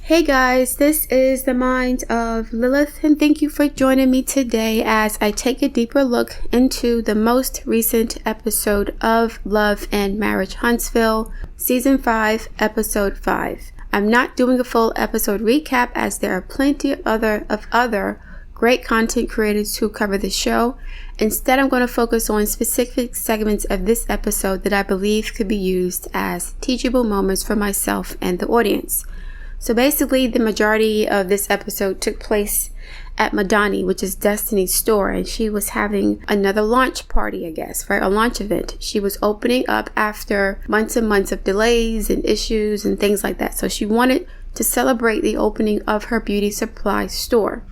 Hey guys, this is the mind of Lilith, and thank you for joining me today as I take a deeper look into the most recent episode of Love and Marriage Huntsville, Season 5, Episode 5. I'm not doing a full episode recap as there are plenty of other great content creators who cover the show. Instead, I'm going to focus on specific segments of this episode that I believe could be used as teachable moments for myself and the audience. So basically, the majority of this episode took place at Madani, which is Destiny's store, and she was having another launch party, I guess, right? A launch event. She was opening up after months and months of delays and issues and things like that. So she wanted to celebrate the opening of her beauty supply store.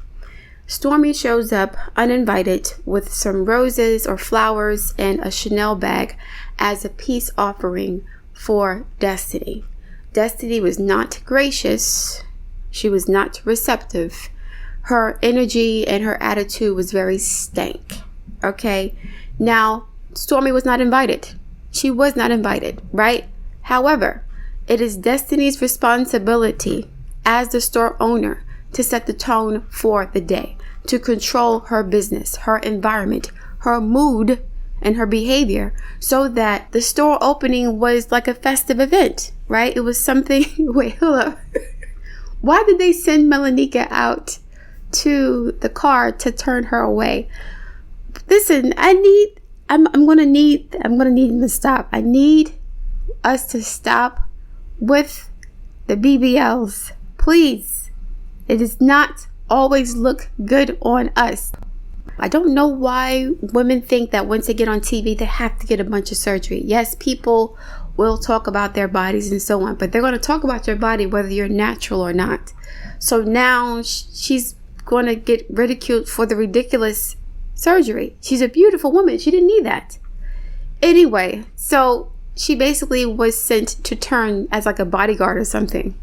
Stormy shows up uninvited with some roses or flowers and a Chanel bag as a peace offering for Destiny. Destiny was not gracious. She was not receptive. Her energy and her attitude was very stank. Okay. Now, Stormy was not invited. She was not invited, right? However, it is Destiny's responsibility as the store owner to set the tone for the day, to control her business, her environment, her mood, and her behavior, so that the store opening was like a festive event, right? It was something. Wait, hold up. Why did they send Melanika out to the car to turn her away? Listen, I'm gonna need them to stop. I need us to stop with the BBLs, please. It does not always look good on us. I don't know why women think that once they get on TV, they have to get a bunch of surgery. Yes, people will talk about their bodies and so on, but they're going to talk about your body whether you're natural or not. So now she's going to get ridiculed for the ridiculous surgery. She's a beautiful woman. She didn't need that. Anyway, so she basically was sent to turn as like a bodyguard or something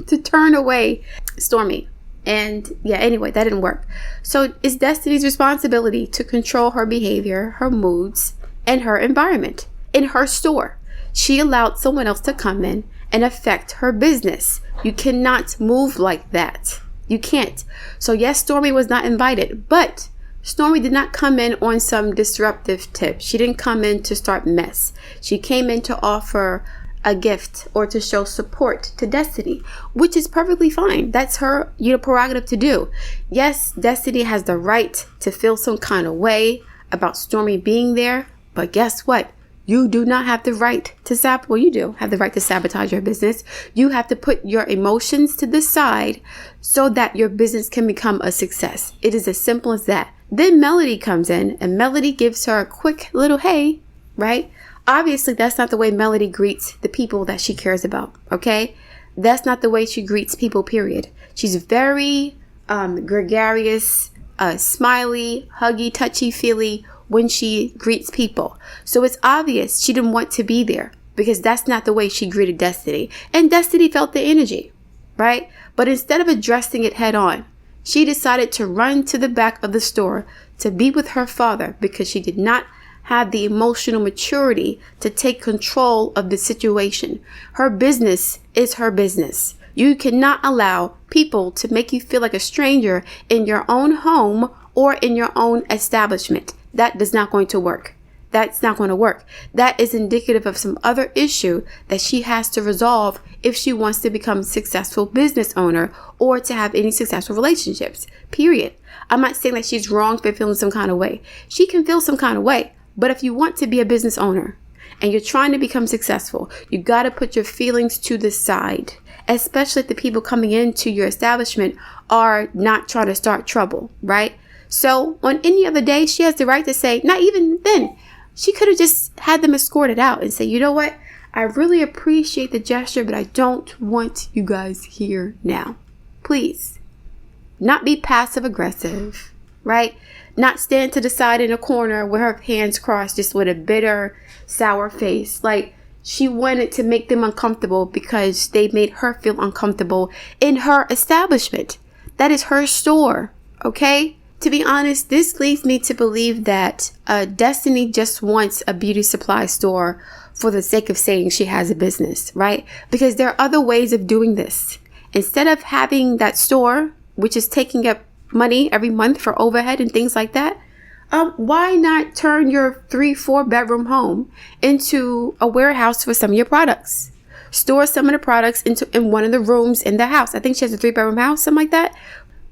to turn away Stormy. And yeah, anyway, that didn't work. So it's Destiny's responsibility to control her behavior, her moods, and her environment in her store. She allowed someone else to come in and affect her business. You cannot move like that. You can't. So yes, Stormy was not invited, but Stormy did not come in on some disruptive tip. She didn't come in to start mess. She came in to offer a gift or to show support to Destiny, which is perfectly fine. That's her, prerogative to do. Yes, Destiny has the right to feel some kind of way about Stormy being there, but guess what? You do not have the right to you do have the right to sabotage your business. You have to put your emotions to the side so that your business can become a success. It is as simple as that. Then Melody comes in and Melody gives her a quick little hey, right? Obviously, that's not the way Melody greets the people that she cares about, okay? That's not the way she greets people, period. She's very gregarious, smiley, huggy, touchy-feely when she greets people. So it's obvious she didn't want to be there because that's not the way she greeted Destiny. And Destiny felt the energy, right? But instead of addressing it head on, she decided to run to the back of the store to be with her father because she did not have the emotional maturity to take control of the situation. Her business is her business. You cannot allow people to make you feel like a stranger in your own home or in your own establishment. That is not going to work. That's not going to work. That is indicative of some other issue that she has to resolve if she wants to become a successful business owner or to have any successful relationships, period. I'm not saying that she's wrong for feeling some kind of way. She can feel some kind of way. But if you want to be a business owner and you're trying to become successful, you got to put your feelings to the side, especially if the people coming into your establishment are not trying to start trouble, right? So on any other day, she has the right to say, not even then, she could have just had them escorted out and say, you know what? I really appreciate the gesture, but I don't want you guys here now. Please. Not be passive aggressive, right? Not stand to the side in a corner with her hands crossed just with a bitter, sour face. Like she wanted to make them uncomfortable because they made her feel uncomfortable in her establishment. That is her store, okay? To be honest, this leads me to believe that Destiny just wants a beauty supply store for the sake of saying she has a business, right? Because there are other ways of doing this. Instead of having that store, which is taking up money every month for overhead and things like that, why not turn your 3-4 bedroom home into a warehouse for some of your products? Store some of the products in one of the rooms in the house. I think she has a 3-bedroom house, something like that.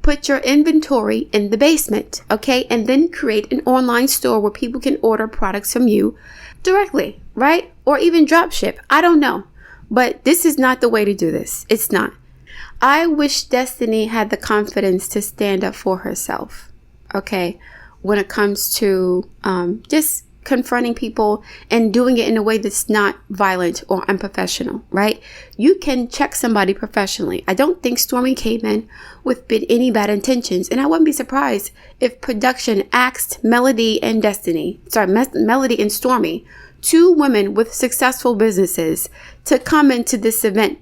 Put your inventory in the basement, okay? And then create an online store where people can order products from you directly, right? Or even drop ship. I don't know. But this is not the way to do this. It's not. I wish Destiny had the confidence to stand up for herself, okay? When it comes to just confronting people and doing it in a way that's not violent or unprofessional, right? You can check somebody professionally. I don't think Stormy came in with any bad intentions, and I wouldn't be surprised if production asked Melody and Melody and Stormy, 2 women with successful businesses, to come into this event.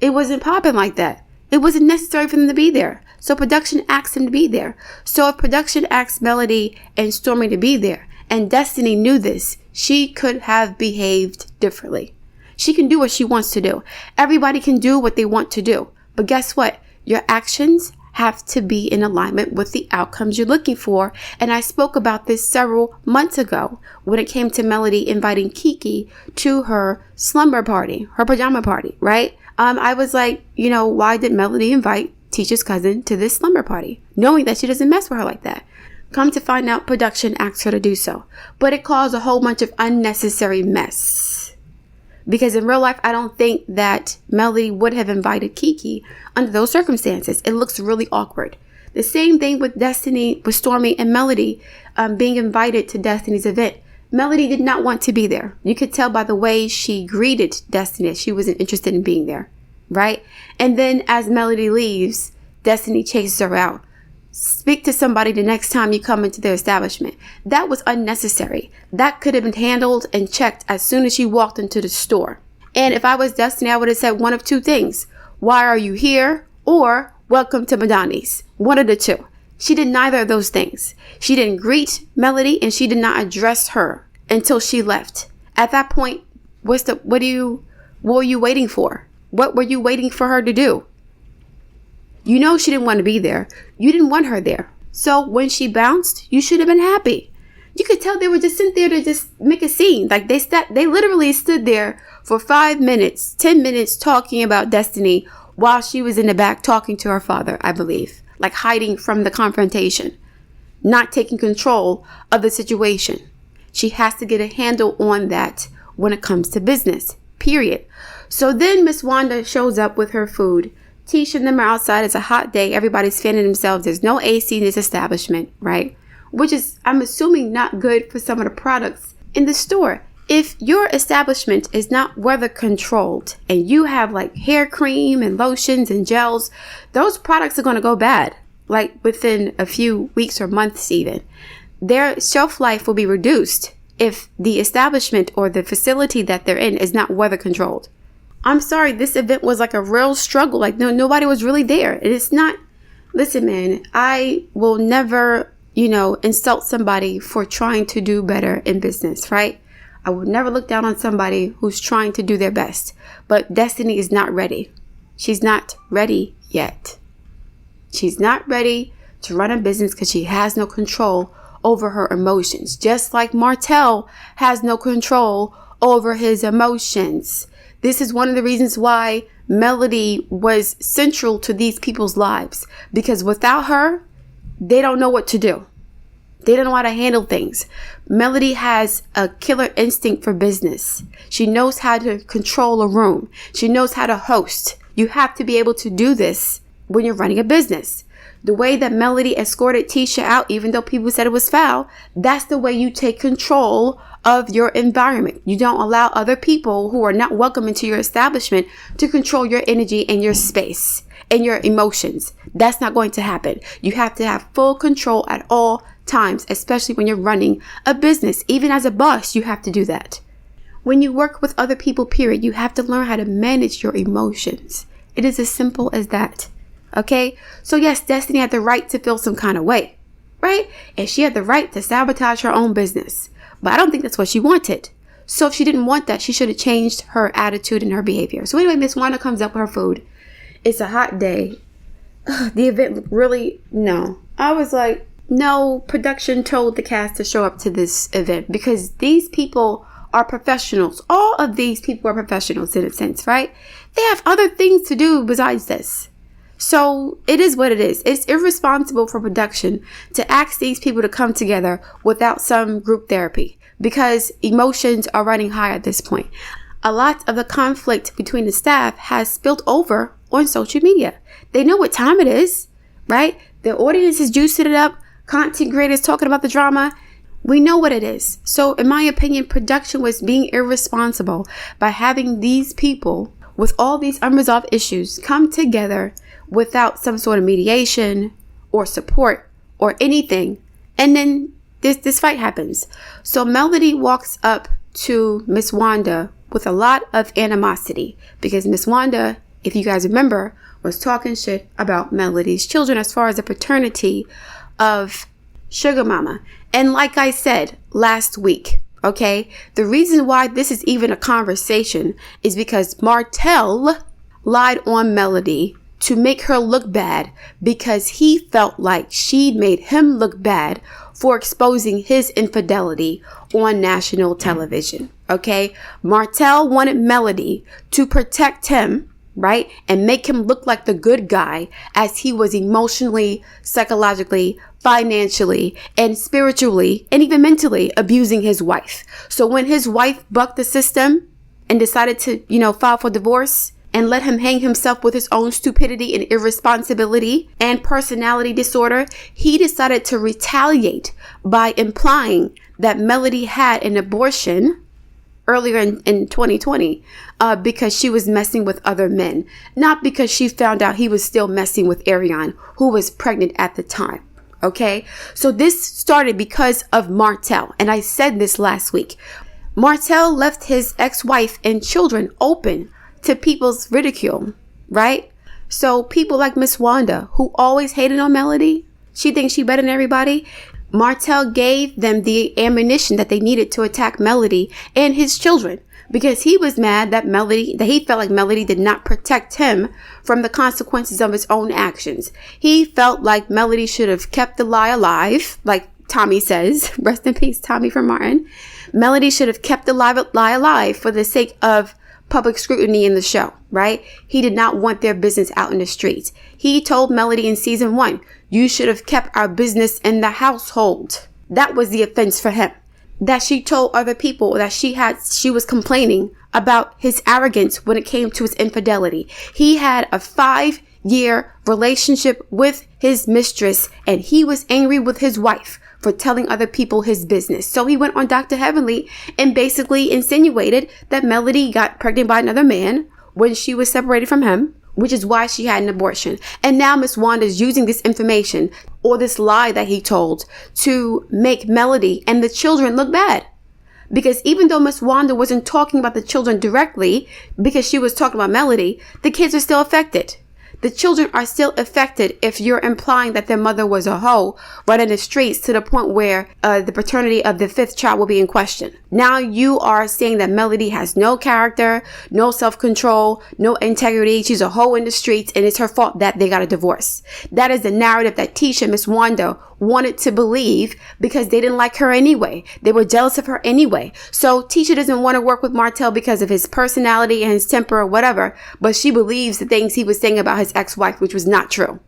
It wasn't popping like that. It wasn't necessary for them to be there. So production asked them to be there. So if production asked Melody and Stormy to be there, and Destiny knew this, she could have behaved differently. She can do what she wants to do. Everybody can do what they want to do. But guess what? Your actions have to be in alignment with the outcomes you're looking for. And I spoke about this several months ago when it came to Melody inviting Kiki to her slumber party, her pajama party, right? I was like, why did Melody invite Tisha's cousin to this slumber party, knowing that she doesn't mess with her like that? Come to find out, production asked her to do so. But it caused a whole bunch of unnecessary mess. Because in real life, I don't think that Melody would have invited Kiki under those circumstances. It looks really awkward. The same thing with Stormy and Melody being invited to Destiny's event. Melody did not want to be there. You could tell by the way she greeted Destiny. She wasn't interested in being there, right? And then as Melody leaves, Destiny chases her out. Speak to somebody the next time you come into their establishment. That was unnecessary. That could have been handled and checked as soon as she walked into the store. And if I was Destiny, I would have said one of 2 things. Why are you here? Or welcome to Madani's. One of the 2. She did neither of those things. She didn't greet Melody and she did not address her until she left. At that point, what were you waiting for? What were you waiting for her to do? She didn't want to be there. You didn't want her there. So when she bounced, you should have been happy. You could tell they were just sitting there to just make a scene. Like they literally stood there for 5 minutes, 10 minutes talking about Destiny while she was in the back talking to her father, I believe. Like hiding from the confrontation. Not taking control of the situation. She has to get a handle on that when it comes to business. Period. So then Miss Wanda shows up with her food. Tisha and them are outside. It's a hot day. Everybody's fanning themselves. There's no AC in this establishment, right? Which is, I'm assuming, not good for some of the products in the store. If your establishment is not weather controlled and you have like hair cream and lotions and gels, those products are going to go bad, like within a few weeks or months even. Their shelf life will be reduced if the establishment or the facility that they're in is not weather controlled. I'm sorry, this event was like a real struggle. Like nobody was really there. And it's not, listen, man, I will never, insult somebody for trying to do better in business, right? I would never look down on somebody who's trying to do their best. But Destiny is not ready. She's not ready yet. She's not ready to run a business because she has no control over her emotions. Just like Martell has no control over his emotions. This is one of the reasons why Melody was central to these people's lives. Because without her, they don't know what to do. They don't know how to handle things. Melody has a killer instinct for business. She knows how to control a room. She knows how to host. You have to be able to do this when you're running a business. The way that Melody escorted Tisha out, even though people said it was foul, that's the way you take control of your environment. You don't allow other people who are not welcome into your establishment to control your energy and your space and your emotions. That's not going to happen. You have to have full control at all times, especially when you're running a business. Even as a boss, you have to do that. When you work with other people, period, you have to learn how to manage your emotions. It is as simple as that. Okay? So yes, Destiny had the right to feel some kind of way, right? And she had the right to sabotage her own business. But I don't think that's what she wanted. So if she didn't want that, she should have changed her attitude and her behavior. So anyway, Miss Wanda comes up with her food. It's a hot day. The event really, no. I was like, no, production told the cast to show up to this event because these people are professionals. All of these people are professionals in a sense, right? They have other things to do besides this. So it is what it is. It's irresponsible for production to ask these people to come together without some group therapy because emotions are running high at this point. A lot of the conflict between the staff has spilled over on social media. They know what time it is, right? The audience is juicing it up. Content creators talking about the drama. We know what it is. So in my opinion, production was being irresponsible by having these people with all these unresolved issues come together without some sort of mediation or support or anything. And then this fight happens. So Melody walks up to Miss Wanda with a lot of animosity because Miss Wanda, if you guys remember, was talking shit about Melody's children as far as the paternity of Sugar Mama. And like I said last week, okay, the reason why this is even a conversation is because Martell lied on Melody to make her look bad because he felt like she'd made him look bad for exposing his infidelity on national television. Okay, Martell wanted Melody to protect him, right? And make him look like the good guy as he was emotionally, psychologically, financially, and spiritually, and even mentally abusing his wife. So when his wife bucked the system and decided to, file for divorce and let him hang himself with his own stupidity and irresponsibility and personality disorder, he decided to retaliate by implying that Melody had an abortion earlier in 2020 because she was messing with other men, not because she found out he was still messing with Ariane, who was pregnant at the time. Okay, so this started because of Martell, and I said this last week. Martell left his ex-wife and children open to people's ridicule, right? So people like Miss Wanda, who always hated on Melody, she thinks she better than everybody. Martell gave them the ammunition that they needed to attack Melody and his children because he was mad that he felt like Melody did not protect him from the consequences of his own actions. He felt like Melody should have kept the lie alive, like Tommy says. Rest in peace, Tommy from Martin. Melody should have kept the lie alive for the sake of public scrutiny in the show, right? He did not want their business out in the streets. He told Melody in season 1, you should have kept our business in the household. That was the offense for him. That she told other people that she was complaining about his arrogance when it came to his infidelity. He had a 5-year relationship with his mistress and he was angry with his wife for telling other people his business. So he went on Dr. Heavenly and basically insinuated that Melody got pregnant by another man when she was separated from him, which is why she had an abortion. And now Miss Wanda is using this information or this lie that he told to make Melody and the children look bad. Because even though Miss Wanda wasn't talking about the children directly, because she was talking about Melody, the kids are still affected. The children are still affected if you're implying that their mother was a hoe right in the streets to the point where the paternity of the 5th child will be in question. Now you are saying that Melody has no character, no self-control, no integrity. She's a hoe in the streets and it's her fault that they got a divorce. That is the narrative that Tisha, Miss Wanda, wanted to believe because they didn't like her anyway. They were jealous of her anyway. So Tisha doesn't want to work with Martell because of his personality and his temper or whatever, but she believes the things he was saying about his ex-wife, which was not true.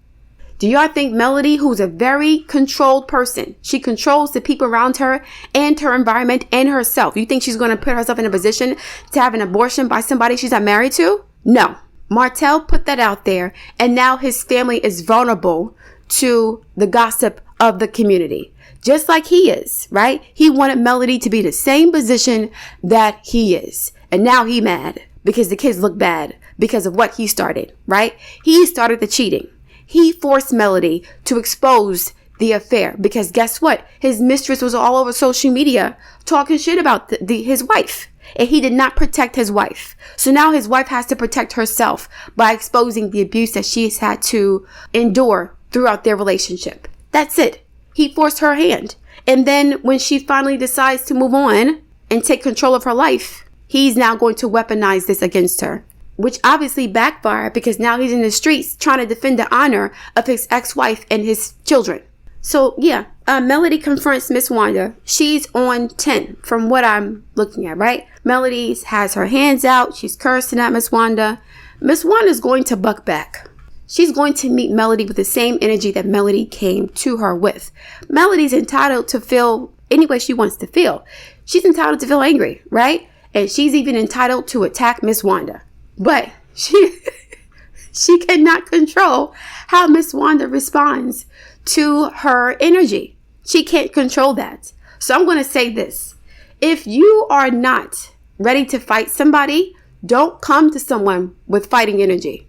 Do y'all think Melody, who's a very controlled person, she controls the people around her and her environment and herself, you think she's going to put herself in a position to have an abortion by somebody she's not married to? No. Martell put that out there and now his family is vulnerable to the gossip of the community, just like he is, right? He wanted Melody to be the same position that he is. And now he mad because the kids look bad because of what he started, right? He started the cheating. He forced Melody to expose the affair because guess what? His mistress was all over social media talking shit about his wife. And he did not protect his wife. So now his wife has to protect herself by exposing the abuse that she's had to endure throughout their relationship. That's it. He forced her hand. And then when she finally decides to move on and take control of her life, he's now going to weaponize this against her. which obviously backfired because now he's in the streets trying to defend the honor of his ex-wife and his children. So yeah, Melody confronts Miss Wanda. She's on 10 from what I'm looking at, right? Melody has her hands out. She's cursing at Miss Wanda. Miss Wanda's going to buck back. She's going to meet Melody with the same energy that Melody came to her with. Melody's entitled to feel any way she wants to feel. She's entitled to feel angry, right? And she's even entitled to attack Miss Wanda. But she cannot control how Miss Wanda responds to her energy. She can't control that. So I'm going to say this. If you are not ready to fight somebody, don't come to someone with fighting energy.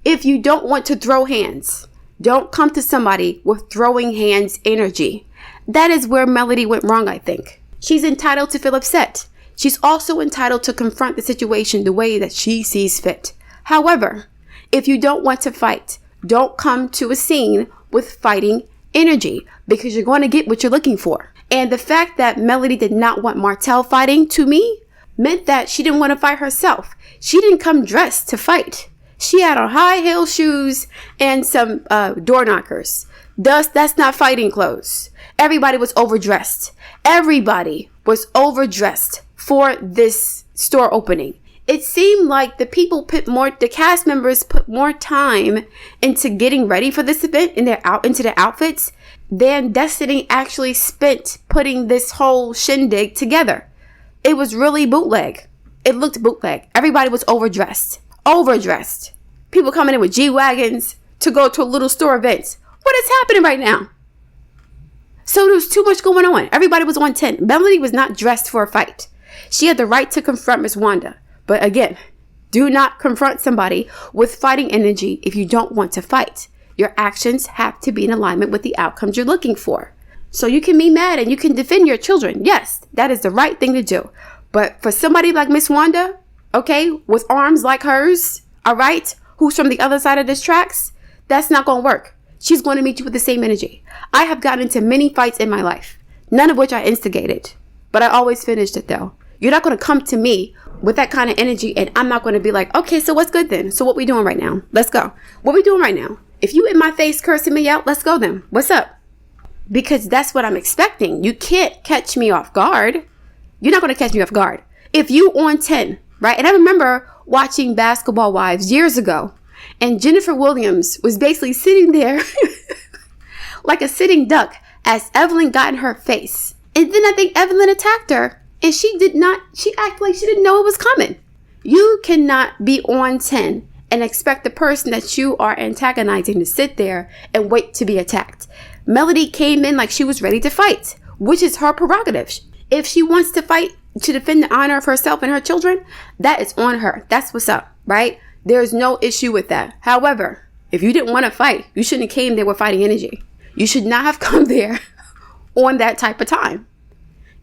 If you don't want to throw hands, don't come to somebody with throwing hands energy. That is where Melody went wrong, I think. She's entitled to feel upset. She's also entitled to confront the situation the way that she sees fit. However, if you don't want to fight, don't come to a scene with fighting energy because you're going to get what you're looking for. And the fact that Melody did not want Martell fighting, to me, meant that she didn't want to fight herself. She didn't come dressed to fight. She had on high heel shoes and some door knockers. Thus, that's not fighting clothes. Everybody was overdressed. Everybody was overdressed for this store opening. It seemed like the cast members put more time into getting ready for this event into their outfits than Destiny actually spent putting this whole shindig together. It was really bootleg. It looked bootleg. Everybody was overdressed. Overdressed. People coming in with G-Wagons to go to a little store event. What is happening right now? So there was too much going on. Everybody was on 10. Melody was not dressed for a fight. She had the right to confront Miss Wanda. But again, do not confront somebody with fighting energy if you don't want to fight. Your actions have to be in alignment with the outcomes you're looking for. So you can be mad and you can defend your children. Yes, that is the right thing to do. But for somebody like Miss Wanda, okay, with arms like hers, all right, who's from the other side of this tracks, that's not going to work. She's going to meet you with the same energy. I have gotten into many fights in my life, none of which I instigated, but I always finished it though. You're not going to come to me with that kind of energy and I'm not going to be like, okay, so what's good then? So what we doing right now? Let's go. What we doing right now? If you in my face cursing me out, let's go then. What's up? Because that's what I'm expecting. You can't catch me off guard. You're not going to catch me off guard. If you on 10, right? And I remember watching Basketball Wives years ago and Jennifer Williams was basically sitting there like a sitting duck as Evelyn got in her face. And then I think Evelyn attacked her and she acted like she didn't know it was coming. You cannot be on 10 and expect the person that you are antagonizing to sit there and wait to be attacked. Melody came in like she was ready to fight, which is her prerogative. If she wants to fight to defend the honor of herself and her children, that is on her. That's what's up, right? There's no issue with that. However, if you didn't want to fight, you shouldn't have came there with fighting energy. You should not have come there on that type of time.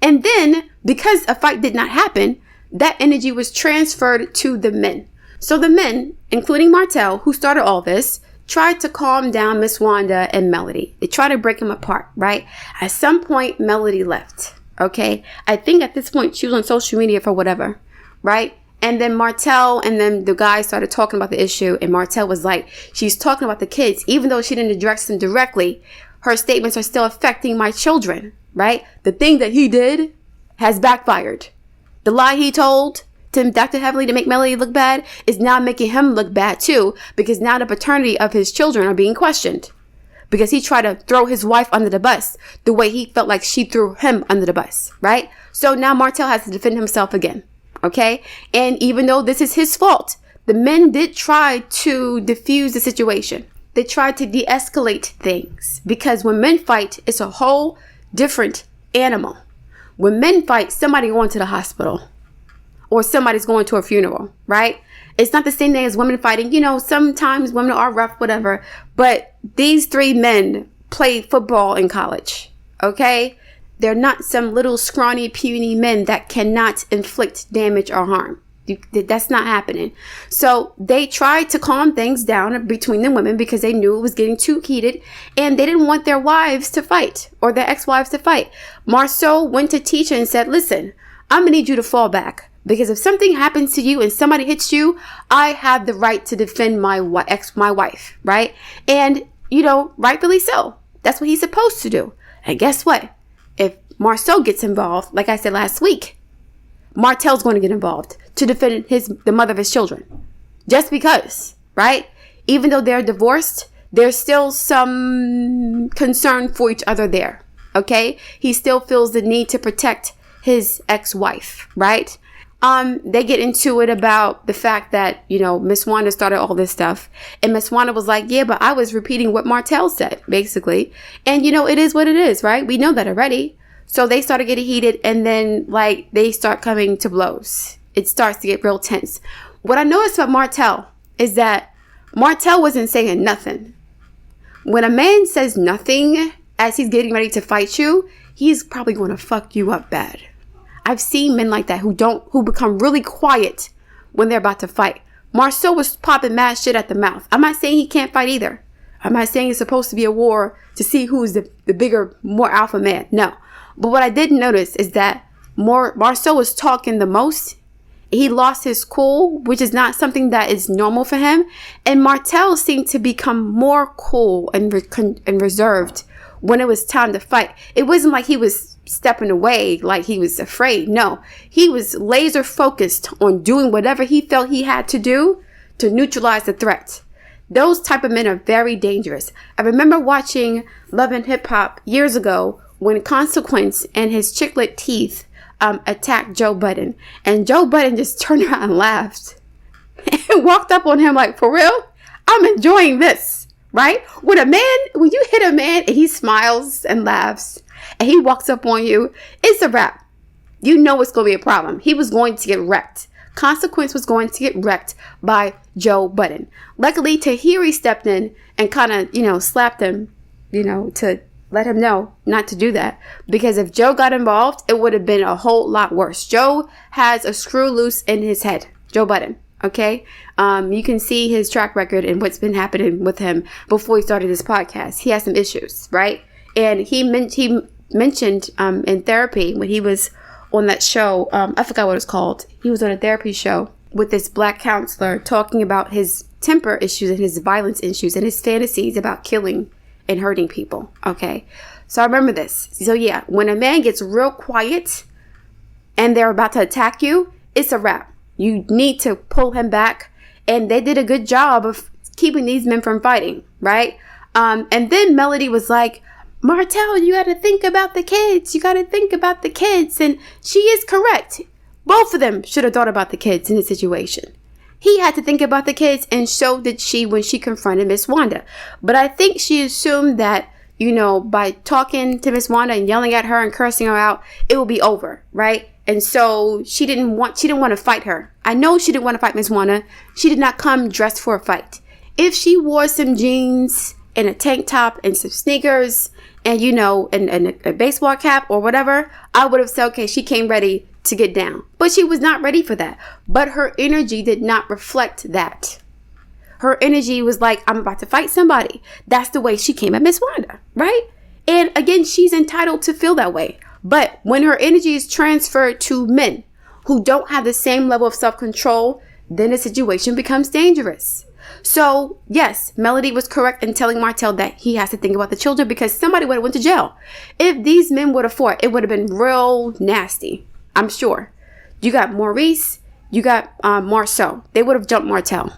And then, because a fight did not happen, that energy was transferred to the men. So the men, including Martell, who started all this, tried to calm down Miss Wanda and Melody. They tried to break them apart, right? At some point, Melody left, okay? I think at this point, she was on social media for whatever, right? And then Martell and then the guys started talking about the issue. And Martell was like, she's talking about the kids. Even though she didn't address them directly, her statements are still affecting my children, right? The thing that he did has backfired. The lie he told to Dr. Heavily to make Melody look bad is now making him look bad too, because now the paternity of his children are being questioned because he tried to throw his wife under the bus the way he felt like she threw him under the bus, right? So now Martell has to defend himself again, okay? And even though this is his fault, the men did try to diffuse the situation. They tried to de-escalate things because when men fight, it's a whole different animal. When men fight, somebody going to the hospital or somebody's going to a funeral, right? It's not the same thing as women fighting. You know, sometimes women are rough, whatever. But these three men played football in college, okay? They're not some little scrawny, puny men that cannot inflict damage or harm. That's not happening. So they tried to calm things down between the women because they knew it was getting too heated and they didn't want their wives to fight or their ex-wives to fight. Marceau went to Tisha and said, listen, I'm going to need you to fall back Because if something happens to you and somebody hits you, I have the right to defend my wife, right? And, rightfully so. That's what he's supposed to do. And guess what? If Marceau gets involved, like I said last week, Martell's going to get involved to defend the mother of his children. Just because, right? Even though they're divorced, there's still some concern for each other there, okay? He still feels the need to protect his ex-wife, right? They get into it about the fact that, Miss Wanda started all this stuff. And Miss Wanda was like, yeah, but I was repeating what Martell said, basically. And, it is what it is, right? We know that already. So they started getting heated, and then, they start coming to blows. It starts to get real tense. What I noticed about Martell is that Martell wasn't saying nothing. When a man says nothing as he's getting ready to fight you, he's probably going to fuck you up bad. I've seen men like that who become really quiet when they're about to fight. Marceau was popping mad shit at the mouth. I'm not saying he can't fight either. I'm not saying it's supposed to be a war to see who's the bigger, more alpha man. No. But what I did notice is that Marceau was talking the most. He lost his cool, which is not something that is normal for him. And Martell seemed to become more cool and reserved when it was time to fight. It wasn't like he was stepping away like he was afraid. No, he was laser focused on doing whatever he felt he had to do to neutralize the threat. Those type of men are very dangerous. I remember watching Love and Hip Hop years ago when Consequence and his chiclet teeth attacked Joe Budden. And Joe Budden just turned around and laughed and walked up on him like, for real? I'm enjoying this, right? When you hit a man and he smiles and laughs and he walks up on you, it's a wrap. You know it's going to be a problem. He was going to get wrecked. Consequence was going to get wrecked by Joe Budden. Luckily, Tahiri stepped in and kind of, slapped him, to let him know not to do that. Because if Joe got involved, it would have been a whole lot worse. Joe has a screw loose in his head. Joe Budden. Okay. You can see his track record and what's been happening with him before he started this podcast. He has some issues, right? And he mentioned in therapy when he was on that show, I forgot what it's called. He was on a therapy show with this black counselor talking about his temper issues and his violence issues and his fantasies about killing and hurting people. Okay. So I remember this. So yeah, when a man gets real quiet and they're about to attack you, it's a wrap. You need to pull him back. And they did a good job of keeping these men from fighting, right? And then Melody was like, Martell, you got to think about the kids. You got to think about the kids. And she is correct. Both of them should have thought about the kids in this situation. He had to think about the kids, and so did she when she confronted Miss Wanda. But I think she assumed that, by talking to Miss Wanda and yelling at her and cursing her out, it will be over, right? And so she didn't want to fight her. I know she didn't want to fight Miss Wanda. She did not come dressed for a fight. If she wore some jeans and a tank top and some sneakers and, and a baseball cap or whatever, I would have said, okay, she came ready to get down. But she was not ready for that. But her energy did not reflect that. Her energy was like, I'm about to fight somebody. That's the way she came at Miss Wanda, right? And again, she's entitled to feel that way. But when her energy is transferred to men who don't have the same level of self-control, then the situation becomes dangerous. So yes, Melody was correct in telling Martell that he has to think about the children because somebody would have went to jail. If these men would have fought, it would have been real nasty. I'm sure. You got Maurice, you got Marceau. They would have jumped Martell.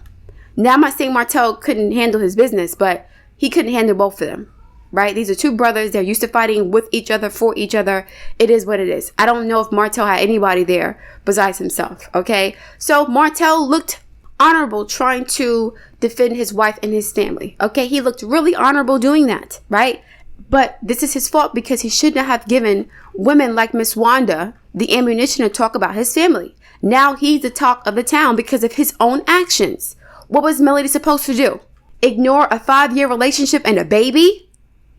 Now, I'm not saying Martell couldn't handle his business, but he couldn't handle both of them, right? These are two brothers. They're used to fighting with each other, for each other. It is what it is. I don't know if Martell had anybody there besides himself, okay? So Martell looked honorable trying to defend his wife and his family, okay? He looked really honorable doing that, right? But this is his fault because he should not have given women like Miss Wanda the ammunition to talk about his family. Now he's the talk of the town because of his own actions. What was Melody supposed to do? Ignore a 5-year relationship and a baby?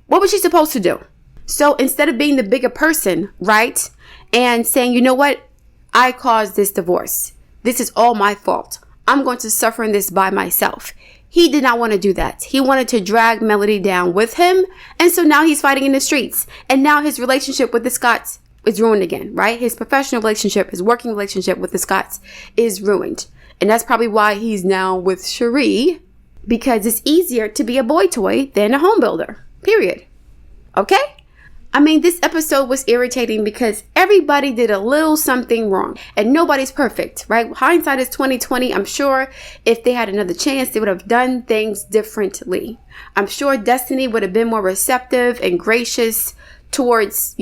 What was she supposed to do? So instead of being the bigger person, right, and saying, you know what? I caused this divorce. This is all my fault. I'm going to suffer in this by myself. He did not want to do that. He wanted to drag Melody down with him. And so now he's fighting in the streets. And now his relationship with the Scotts is ruined again, right? His professional relationship, his working relationship with the Scotts is ruined. And that's probably why he's now with Cherie, because it's easier to be a boy toy than a home builder, period. Okay? I mean, this episode was irritating because everybody did a little something wrong and nobody's perfect, right? Hindsight is 2020. I'm sure if they had another chance, they would have done things differently. I'm sure Destiny would have been more receptive and gracious towards,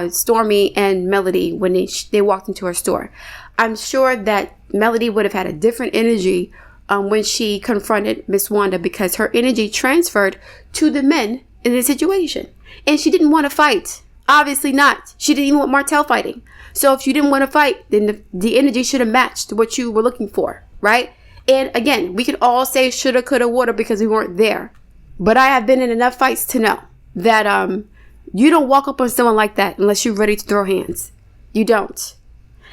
Stormy and Melody when they walked into her store. I'm sure that Melody would have had a different energy when she confronted Miss Wanda, because her energy transferred to the men in the situation. And she didn't want to fight. Obviously not. She didn't even want Martell fighting. So if you didn't want to fight, then the energy should have matched what you were looking for, right? And again, we can all say shoulda, coulda, woulda because we weren't there. But I have been in enough fights to know that you don't walk up on someone like that unless you're ready to throw hands. You don't.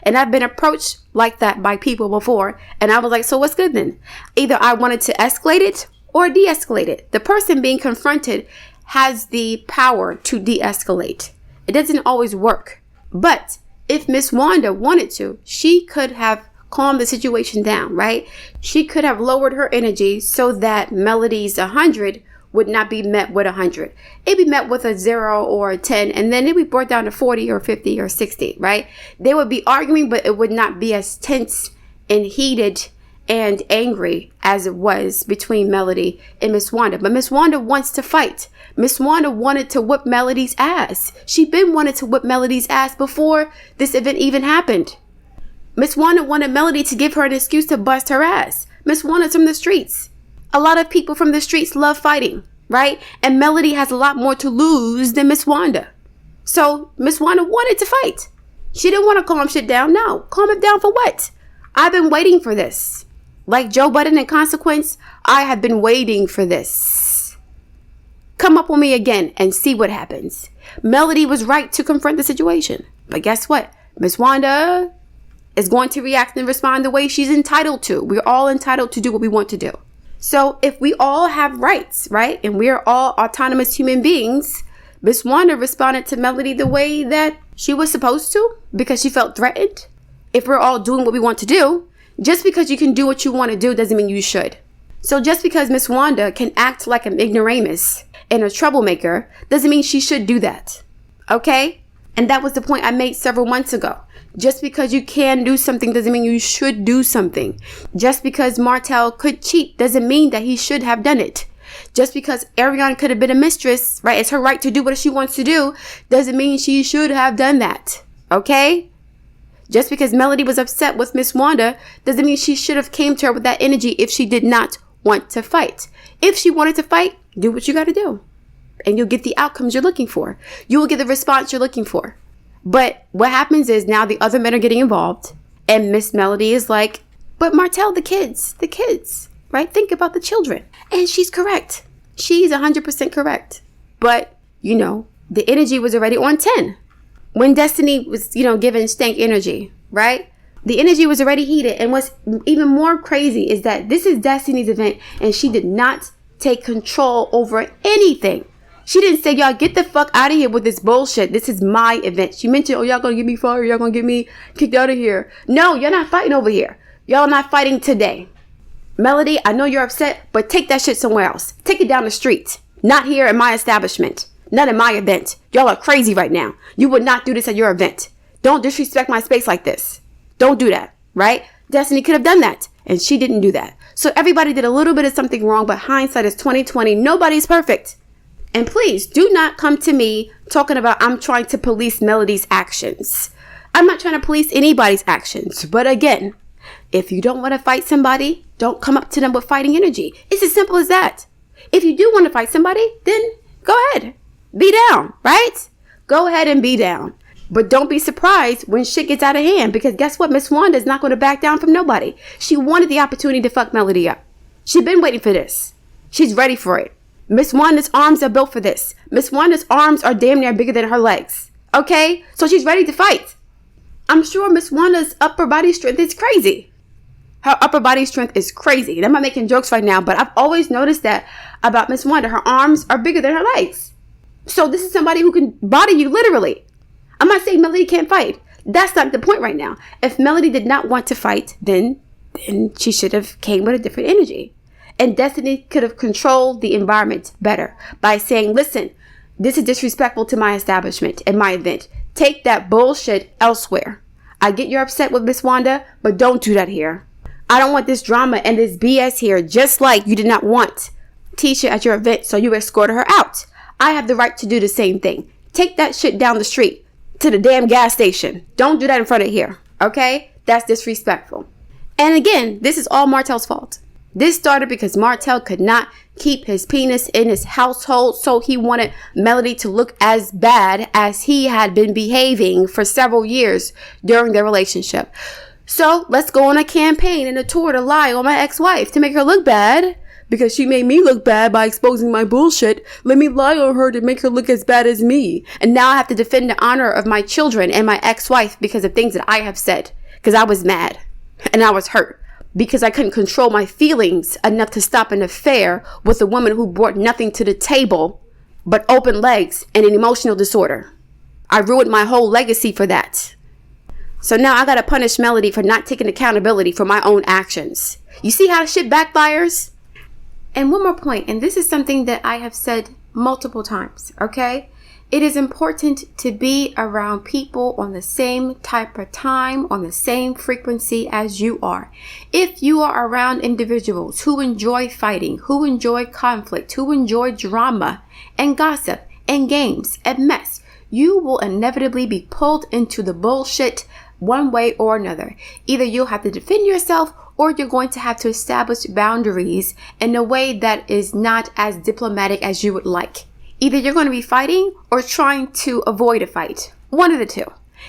And I've been approached like that by people before. And I was like, so what's good then? Either I wanted to escalate it or de-escalate it. The person being confronted has the power to de-escalate. It doesn't always work. But if Miss Wanda wanted to, she could have calmed the situation down, right? She could have lowered her energy so that Melody's 100 would not be met with 100. It'd be met with a 0 or a 10, and then it'd be brought down to 40 or 50 or 60, right? They would be arguing, but it would not be as tense and heated and angry as it was between Melody and Miss Wanda. But Miss Wanda wants to fight. Miss Wanda wanted to whip Melody's ass. She'd been wanted to whip Melody's ass before this event even happened. Miss Wanda wanted Melody to give her an excuse to bust her ass. Miss Wanda's from the streets. A lot of people from the streets love fighting, right? And Melody has a lot more to lose than Miss Wanda. So Miss Wanda wanted to fight. She didn't want to calm shit down. No, calm it down for what? I've been waiting for this. Like Joe Budden in Consequence, I have been waiting for this. Come up with me again and see what happens. Melody was right to confront the situation. But guess what? Miss Wanda is going to react and respond the way she's entitled to. We're all entitled to do what we want to do. So if we all have rights, right, and we're all autonomous human beings, Miss Wanda responded to Melody the way that she was supposed to because she felt threatened. If we're all doing what we want to do, just because you can do what you want to do doesn't mean you should. So just because Miss Wanda can act like an ignoramus and a troublemaker doesn't mean she should do that. Okay? And that was the point I made several months ago. Just because you can do something doesn't mean you should do something. Just because Martell could cheat doesn't mean that he should have done it. Just because Ariane could have been a mistress, right? It's her right to do what she wants to do, doesn't mean she should have done that. Okay? Just because Melody was upset with Miss Wanda doesn't mean she should have came to her with that energy if she did not want to fight. If she wanted to fight, do what you got to do. And you'll get the outcomes you're looking for. You will get the response you're looking for. But what happens is now the other men are getting involved. And Miss Melody is like, but Martell, the kids, right? Think about the children. And she's correct. She's 100% correct. But, the energy was already on 10. When Destiny was, given stank energy, right? The energy was already heated. And what's even more crazy is that this is Destiny's event and she did not take control over anything. She didn't say, y'all get the fuck out of here with this bullshit. This is my event. She mentioned, y'all gonna get me fired. Y'all gonna get me kicked out of here. No, you're not fighting over here. Y'all not fighting today. Melody, I know you're upset, but take that shit somewhere else. Take it down the street. Not here at my establishment. Not at my event. Y'all are crazy right now. You would not do this at your event. Don't disrespect my space like this. Don't do that, right? Destiny could have done that, and she didn't do that. So everybody did a little bit of something wrong, but hindsight is 2020. Nobody's perfect. And please do not come to me talking about I'm trying to police Melody's actions. I'm not trying to police anybody's actions. But again, if you don't want to fight somebody, don't come up to them with fighting energy. It's as simple as that. If you do want to fight somebody, then go ahead. Be down, right? Go ahead and be down. But don't be surprised when shit gets out of hand, because guess what? Miss Wanda is not going to back down from nobody. She wanted the opportunity to fuck Melody up. She's been waiting for this. She's ready for it. Miss Wanda's arms are built for this. Miss Wanda's arms are damn near bigger than her legs. Okay? So she's ready to fight. I'm sure Miss Wanda's upper body strength is crazy. Her upper body strength is crazy. And I'm not making jokes right now, but I've always noticed that about Miss Wanda. Her arms are bigger than her legs. So this is somebody who can body you literally. I'm not saying Melody can't fight. That's not the point right now. If Melody did not want to fight, then she should have came with a different energy. And Destiny could have controlled the environment better by saying, listen, this is disrespectful to my establishment and my event. Take that bullshit elsewhere. I get you're upset with Miss Wanda, but don't do that here. I don't want this drama and this BS here, just like you did not want Tisha at your event, so you escorted her out. I have the right to do the same thing. Take that shit down the street to the damn gas station. Don't do that in front of here, okay? That's disrespectful. And again, this is all Martell's fault. This started because Martell could not keep his penis in his household, so he wanted Melody to look as bad as he had been behaving for several years during their relationship. So let's go on a campaign and a tour to lie on my ex-wife to make her look bad because she made me look bad by exposing my bullshit. Let me lie on her to make her look as bad as me. And now I have to defend the honor of my children and my ex-wife because of things that I have said, because I was mad and I was hurt. Because I couldn't control my feelings enough to stop an affair with a woman who brought nothing to the table but open legs and an emotional disorder. I ruined my whole legacy for that. So now I gotta punish Melody for not taking accountability for my own actions. You see how shit backfires? And one more point, and this is something that I have said multiple times, okay? It is important to be around people on the same type of time, on the same frequency as you are. If you are around individuals who enjoy fighting, who enjoy conflict, who enjoy drama and gossip and games and mess, you will inevitably be pulled into the bullshit one way or another. Either you'll have to defend yourself or you're going to have to establish boundaries in a way that is not as diplomatic as you would like. Either you're going to be fighting or trying to avoid a fight. One of the two.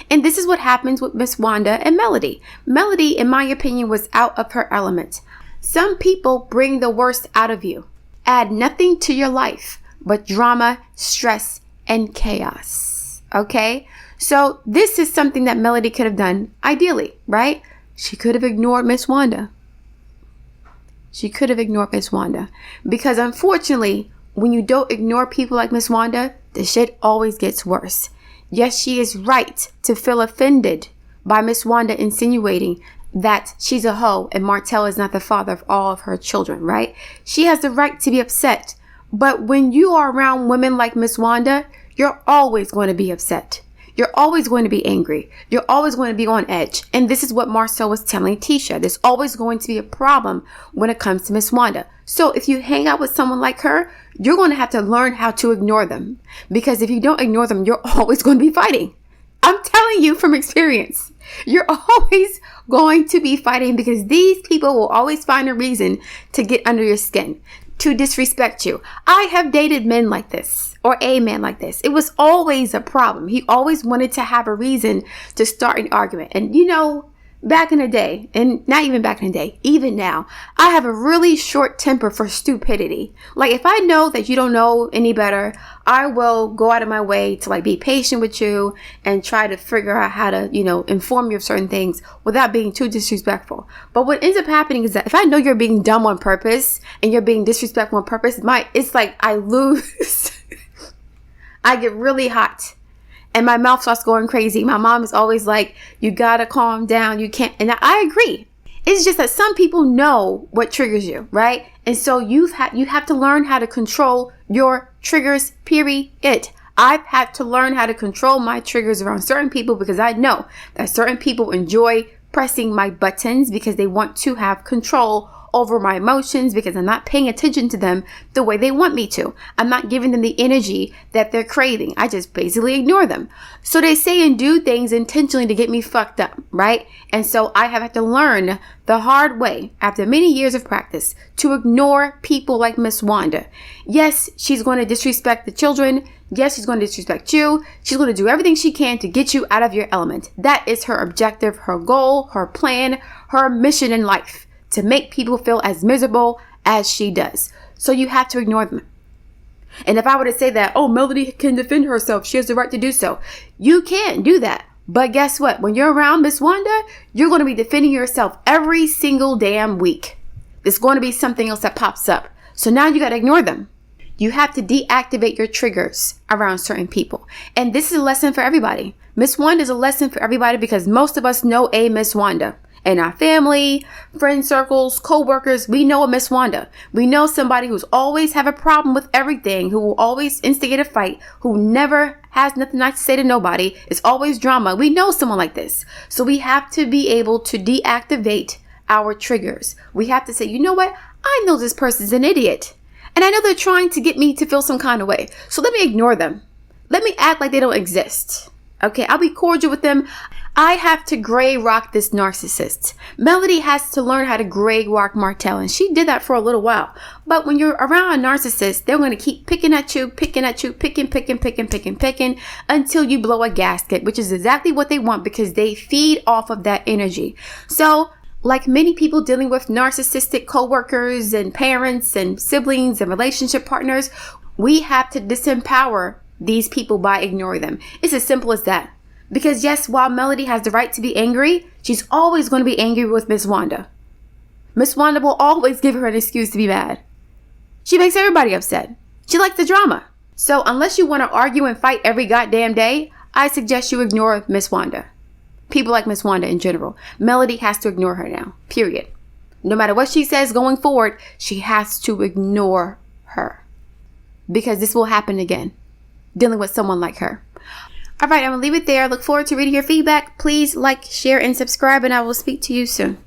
And this is what happens with Miss Wanda and Melody. Melody, in my opinion, was out of her element. Some people bring the worst out of you. Add nothing to your life but drama, stress, and chaos. Okay? So this is something that Melody could have done ideally, right? She could have ignored Miss Wanda. Because unfortunately, when you don't ignore people like Miss Wanda, the shit always gets worse. Yes, she is right to feel offended by Miss Wanda insinuating that she's a hoe and Martell is not the father of all of her children, right? She has the right to be upset. But when you are around women like Miss Wanda, you're always going to be upset. You're always going to be angry. You're always going to be on edge. And this is what Marcel was telling Tisha. There's always going to be a problem when it comes to Miss Wanda. So if you hang out with someone like her, you're going to have to learn how to ignore them. Because if you don't ignore them, you're always going to be fighting. I'm telling you from experience. You're always going to be fighting because these people will always find a reason to get under your skin, to disrespect you. I have dated men like this. Or a man like this. It was always a problem. He always wanted to have a reason to start an argument. And you know, back in the day, and not even back in the day, even now, I have a really short temper for stupidity. Like if I know that you don't know any better, I will go out of my way to like be patient with you and try to figure out how to, inform you of certain things without being too disrespectful. But what ends up happening is that if I know you're being dumb on purpose and you're being disrespectful on purpose, it's like I lose. I get really hot and my mouth starts going crazy. My mom is always like, you gotta calm down. You can't. And I agree. It's just that some people know what triggers you, right? And so you have to learn how to control your triggers, period. I've had to learn how to control my triggers around certain people because I know that certain people enjoy pressing my buttons because they want to have control over my emotions because I'm not paying attention to them the way they want me to. I'm not giving them the energy that they're craving. I just basically ignore them. So they say and do things intentionally to get me fucked up, right? And so I have had to learn the hard way after many years of practice to ignore people like Miss Wanda. Yes, she's going to disrespect the children. Yes, she's going to disrespect you. She's going to do everything she can to get you out of your element. That is her objective, her goal, her plan, her mission in life. To make people feel as miserable as she does. So you have to ignore them. And if I were to say that, oh, Melody can defend herself, she has the right to do so. You can do that. But guess what? When you're around Miss Wanda, you're going to be defending yourself every single damn week. There's going to be something else that pops up. So now you got to ignore them. You have to deactivate your triggers around certain people. And this is a lesson for everybody. Miss Wanda is a lesson for everybody because most of us know a Miss Wanda. In our family, friend circles, co-workers, we know a Miss Wanda. We know somebody who's always have a problem with everything, who will always instigate a fight, who never has nothing nice to say to nobody. It's always drama. We know someone like this. So we have to be able to deactivate our triggers. We have to say, you know what? I know this person's an idiot. And I know they're trying to get me to feel some kind of way. So let me ignore them. Let me act like they don't exist. Okay, I'll be cordial with them. I have to gray rock this narcissist. Melody has to learn how to gray rock Martell, and she did that for a little while. But when you're around a narcissist, they're going to keep picking until you blow a gasket, which is exactly what they want because they feed off of that energy. So, like many people dealing with narcissistic coworkers and parents and siblings and relationship partners, we have to disempower these people by ignoring them. It's as simple as that. Because yes, while Melody has the right to be angry, she's always going to be angry with Miss Wanda. Miss Wanda will always give her an excuse to be mad. She makes everybody upset. She likes the drama. So unless you want to argue and fight every goddamn day, I suggest you ignore Miss Wanda. People like Miss Wanda in general. Melody has to ignore her now. Period. No matter what she says going forward, she has to ignore her. Because this will happen again. Dealing with someone like her. All right, I'm going to leave it there. I look forward to reading your feedback. Please like, share, and subscribe, and I will speak to you soon.